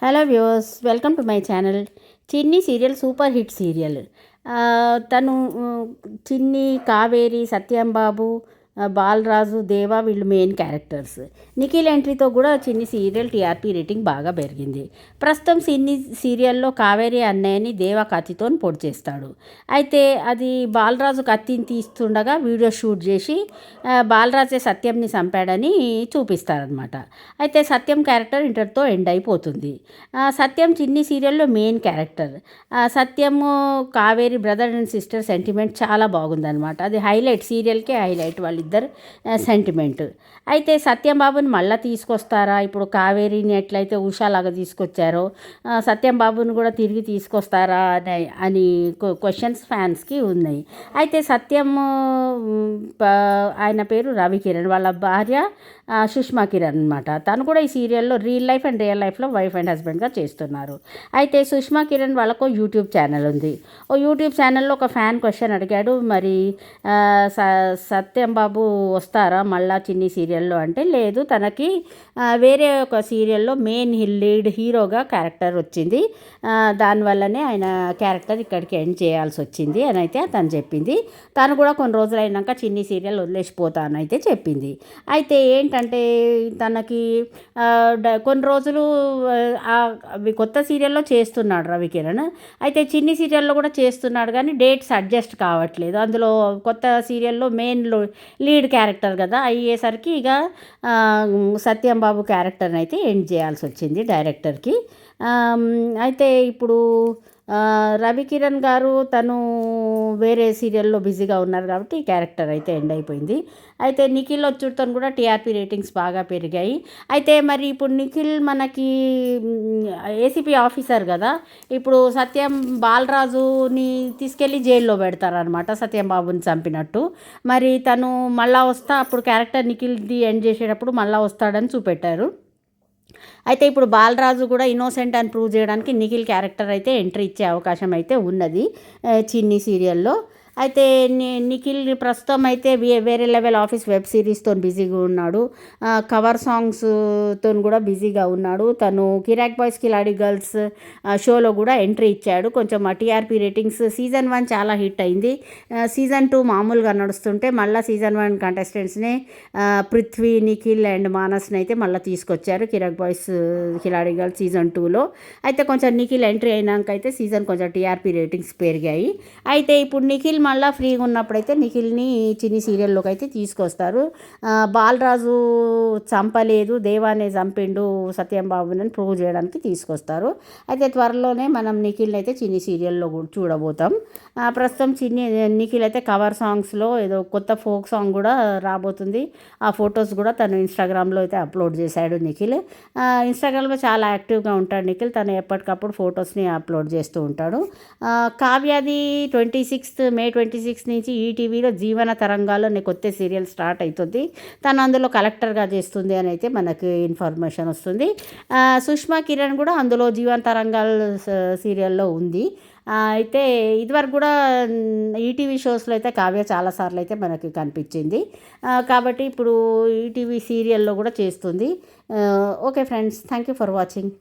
Hello viewers, welcome to my channel. చిన్ని serial super hit serial. తను చిన్ని, కావేరి, సత్యం బాబు, బాలరాజు, దేవా వీళ్ళు మెయిన్ క్యారెక్టర్స్. నిఖిల్ ఎంట్రీతో కూడా చిన్ని సీరియల్ టీఆర్పీ రేటింగ్ బాగా పెరిగింది. ప్రస్తుతం చిన్ని సీరియల్లో కావేరి అన్నయ్యని దేవా కత్తితో పొడి చేస్తాడు. అయితే అది బాలరాజు కత్తిని తీస్తుండగా వీడియో షూట్ చేసి బాలరాజే సత్యంని చంపాడని చూపిస్తారనమాట. అయితే సత్యం క్యారెక్టర్ ఇంటర్తో ఎండ్ అయిపోతుంది. సత్యం చిన్ని సీరియల్లో మెయిన్ క్యారెక్టర్. సత్యము Kaveri brother and sister sentiment చాలా బాగుందనమాట. అది హైలైట్, సీరియల్కే హైలైట్ వాళ్ళిద్దరు సెంటిమెంట్. అయితే సత్యం బాబుని మళ్ళీ తీసుకొస్తారా? ఇప్పుడు కావేరిని ఎట్లయితే ఉషాలాగా తీసుకొచ్చారో సత్యం బాబుని కూడా తిరిగి తీసుకొస్తారా అని క్వశ్చన్స్ ఫ్యాన్స్కి ఉన్నాయి. అయితే సత్యం ఆయన పేరు రవికిరణ్, వాళ్ళ భార్య సుష్మా కిరణ్ అనమాట. తను కూడా ఈ సీరియల్లో రియల్ లైఫ్ అండ్ రియల్ లైఫ్లో వైఫ్ అండ్ హస్బెండ్గా చేస్తున్నారు. అయితే సుష్మా కిరణ్ వాళ్ళకు యూట్యూబ్ ఛానల్ ఉంది. ఓ యూట్యూబ్ ఛానల్లో ఒక ఫ్యాన్ క్వశ్చన్ అడిగాడు, మరి సత్యం బాబు వస్తారా మళ్ళా చిన్ని సీరియల్లో అంటే, లేదు, తనకి వేరే ఒక సీరియల్లో మెయిన్ లీడ్ హీరోగా క్యారెక్టర్ వచ్చింది, దానివల్లనే ఆయన క్యారెక్టర్ ఇక్కడికి ఎండ్ చేయాల్సి వచ్చింది అని అయితే తను చెప్పింది. తను కూడా కొన్ని రోజులు అయినాక చిన్ని సీరియల్ వదిలేసిపోతానైతే చెప్పింది. అయితే ఏంటంటే తనకి కొన్ని రోజులు కొత్త సీరియల్లో చేస్తున్నాడు రవికిరణ్. అయితే చిన్ని సీరియల్లో కూడా చేస్తున్నాడు, కానీ డేట్స్ అడ్జస్ట్ కావట్లేదు. అందులో కొత్త సీరియల్లో మెయిన్ లీడ్ క్యారెక్టర్ కదా అయ్యేసరికి ఇక సత్యం బాబు క్యారెక్టర్ని అయితే ఎండ్ చేయాల్సి వచ్చింది డైరెక్టర్కి. అయితే ఇప్పుడు రవికిరణ్ గారు తను వేరే సీరియల్లో బిజీగా ఉన్నారు కాబట్టి ఈ క్యారెక్టర్ అయితే ఎండ్ అయిపోయింది. అయితే నిఖిల్ వచ్చుడితో కూడా టీఆర్పీ రేటింగ్స్ బాగా పెరిగాయి. అయితే మరి ఇప్పుడు నిఖిల్ మనకి ఏసీపీ ఆఫీసర్ కదా, ఇప్పుడు సత్యం బాలరాజుని తీసుకెళ్ళి జైల్లో పెడతారనమాట, సత్యం బాబుని చంపినట్టు. మరి తను మళ్ళా వస్తా అప్పుడు క్యారెక్టర్ నిఖిల్ది ఎండ్ చేసేటప్పుడు మళ్ళా వస్తాడని చూపెట్టారు. అయితే ఇప్పుడు బాలరాజు కూడా ఇన్నోసెంట్ అని ప్రూవ్ చేయడానికి నిఖిల్ క్యారెక్టర్ అయితే ఎంట్రీ ఇచ్చే అవకాశం అయితే ఉన్నది చిన్ని సీరియల్లో. అయితే నిఖిల్ ప్రస్తుతం అయితే వేరే లెవెల్ ఆఫీస్ వెబ్ సిరీస్తో బిజీగా ఉన్నాడు. కవర్ సాంగ్స్తో కూడా బిజీగా ఉన్నాడు. తను కిరాక్ బాయ్స్ కిలాడి గర్ల్స్ షోలో కూడా ఎంట్రీ ఇచ్చాడు. కొంచెం టీఆర్పీ రేటింగ్స్ సీజన్ 1 చాలా హిట్ అయింది. సీజన్ 2 మామూలుగా నడుస్తుంటే మళ్ళీ సీజన్ 1 కంటెస్టెంట్స్ని పృథ్వీ, నిఖిల్ అండ్ మానస్ని అయితే మళ్ళీ తీసుకొచ్చారు కిరాక్ బాయ్స్ కిలాడి గర్ల్స్ సీజన్ 2లో. అయితే కొంచెం నిఖిల్ ఎంట్రీ అయినాక అయితే సీజన్ కొంచెం టీఆర్పీ రేటింగ్స్ పెరిగాయి. అయితే ఇప్పుడు నిఖిల్ మళ్ళీ ఫ్రీగా ఉన్నప్పుడైతే నిఖిల్ని చిన్ని సీరియల్లోకి అయితే తీసుకొస్తారు. బాలరాజు చంపలేదు, దేవానే చంపిండు సత్యం బాబుని ప్రూవ్ చేయడానికి తీసుకొస్తారు. అయితే త్వరలోనే మనం నిఖిల్ని అయితే చిన్ని సీరియల్లో చూడబోతాం. ప్రస్తుతం నిఖిల్ అయితే కవర్ సాంగ్స్లో ఏదో కొత్త ఫోక్ సాంగ్ కూడా రాబోతుంది. ఆ ఫొటోస్ కూడా తను ఇన్స్టాగ్రామ్లో అయితే అప్లోడ్ చేశాడు నిఖిల్. ఇన్స్టాగ్రామ్లో చాలా యాక్టివ్గా ఉంటాడు నిఖిల్. తను ఎప్పటికప్పుడు ఫొటోస్ని అప్లోడ్ చేస్తూ ఉంటాడు. కావ్యాది మే 26 నుంచి ఈటీవీలో జీవన తరంగాలు అనే కొత్త సీరియల్ స్టార్ట్ అవుతుంది. తను అందులో కలెక్టర్గా చేస్తుంది అని అయితే మనకు ఇన్ఫర్మేషన్ వస్తుంది. సుష్మా కిరణ్ కూడా అందులో జీవన తరంగాలు సీరియల్లో ఉంది. అయితే ఇదివరకు కూడా ఈటీవీ షోస్లో అయితే కావ్య చాలాసార్లు అయితే మనకి కనిపించింది. కాబట్టి ఇప్పుడు ఈటీవీ సీరియల్లో కూడా చేస్తుంది. Okay friends, thank you for watching.